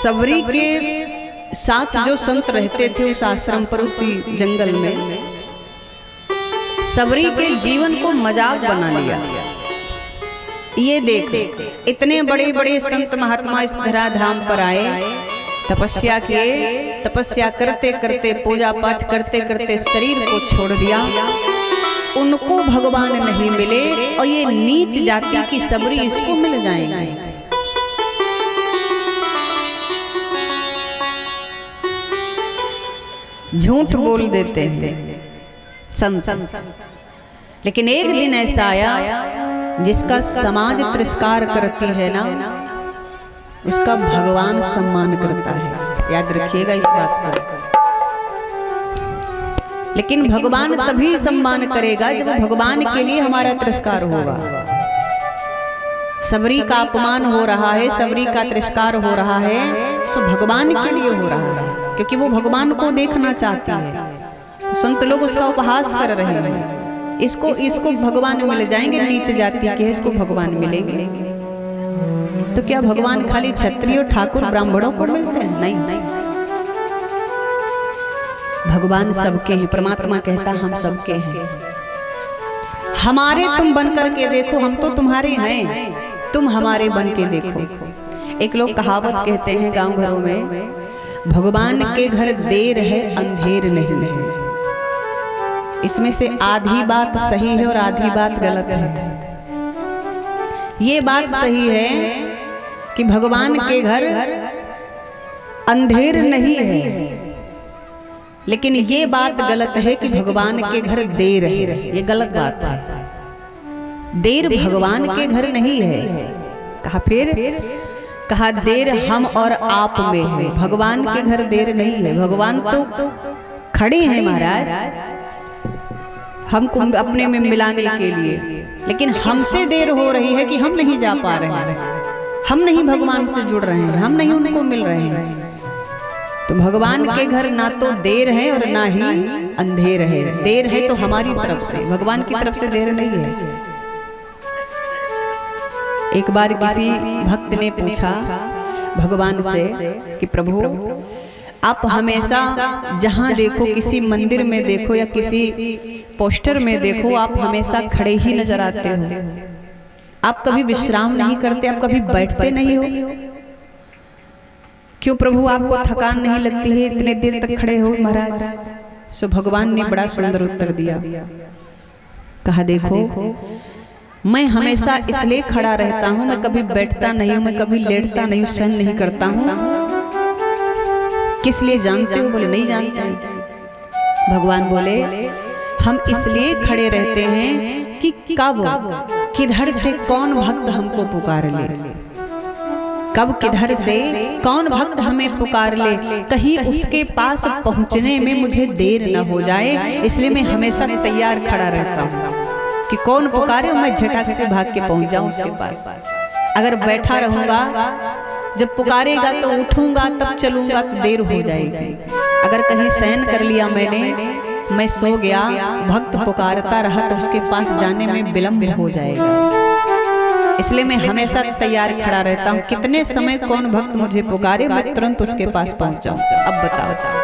सबरी के साथ जो संत रहते थे उस आश्रम पर, उसी जंगल में, सबरी के जीवन को मजाक बना लिया। ये देख, इतने बड़े बड़े संत महात्मा इस धराधाम पर आए, तपस्या किए, तपस्या करते करते, पूजा पाठ करते करते शरीर को छोड़ दिया, उनको भगवान नहीं मिले और ये नीच जाति की सबरी इसको मिल जाएंगे। झूठ बोल देते हैं संत, लेकिन एक दिन ऐसा आया जिसका समाज तिरस्कार करती है ना, उसका भगवान सम्मान करता है। याद रखिएगा इस बात को। लेकिन भगवान तभी सम्मान करेगा जब भगवान के लिए हमारा तिरस्कार होगा। सबरी का अपमान हो रहा है, सबरी का तिरस्कार हो रहा है, सो भगवान के लिए हो रहा है, क्योंकि वो भगवान को देखना चाहती है। तो संत लोग उसका उपहास कर रहे हैं। इसको भगवान मिल जाएंगे, नीच जाति के, इसको भगवान मिलेंगे। तो क्या भगवान खाली क्षत्रिय ठाकुर ब्राह्मणों को मिलते हैं? नहीं नहीं, भगवान सबके हैं। परमात्मा कहता हम सबके हैं। हमारे तुम बन करके देखो, हम तो तुम्हारे हैं, तुम हमारे बन के देखो। एक लोग कहावत कहते हैं गांव घरों में, भगवान के घर देर है अंधेर नहीं है। इसमें से आधी बात सही है और आधी बात गलत है। ये बात सही है कि भगवान के घर अंधेर नहीं है, लेकिन ये बात गलत है कि भगवान के घर देर है। ये गलत बात है। देर भगवान के घर नहीं है। कहा फिर कहा देर हम और आप में है, भगवान के घर देर नहीं है। भगवान तो खड़े हैं महाराज हमको अपने में मिलाने के लिए, लेकिन हमसे देर हो रही है कि हम नहीं जा पा रहे हैं, हम नहीं भगवान से जुड़ रहे हैं, हम नहीं उनको मिल रहे हैं। तो भगवान के घर ना तो देर है और ना ही अंधेर है। देर है तो हमारी तरफ से, भगवान की तरफ से देर नहीं है। एक बार किसी भक्त ने पूछा भगवान से कि प्रभु आप हमेशा जहाँ देखो, किसी मंदिर में देखो या किसी पोस्टर में देखो, आप हमेशा खड़े ही नजर आते हो। आप कभी विश्राम नहीं करते, आप कभी बैठते नहीं हो। क्यों प्रभु, आपको थकान नहीं लगती है इतने देर तक खड़े हो महाराज? सो भगवान ने बड़ा सुंदर उत्तर दिया। कहा देखो, मैं हमेशा इसलिए खड़ा रहता हूँ, मैं कभी बैठता नहीं हूँ, मैं कभी लेटता नहीं हूँ, सहन नहीं करता हूँ। किस लिए जानते हो? बोले नहीं जानते। भगवान बोले हम इसलिए खड़े रहते हैं कि कब किधर से कौन भक्त हमको पुकार ले, कब किधर से कौन भक्त हमें पुकार ले, कहीं उसके पास पहुंचने में मुझे देर न हो जाए। इसलिए मैं हमेशा तैयार खड़ा रहता हूँ कि कौन पुकारे, मैं झटक से भाग के पहुंच जाऊं उसके पास। अगर बैठा रहूंगा, जब पुकारेगा तो उठूंगा, तब चलूंगा तो देर हो जाएगी। अगर कहीं शयन कर लिया मैंने, मैं सो गया, भक्त पुकारता रहा तो उसके पास जाने में विलंब हो जाएगा। इसलिए मैं हमेशा तैयार खड़ा रहता हूँ, कितने समय कौन भक्त मुझे पुकारे, मैं तुरंत उसके पास पहुंच जाऊं। अब बताओ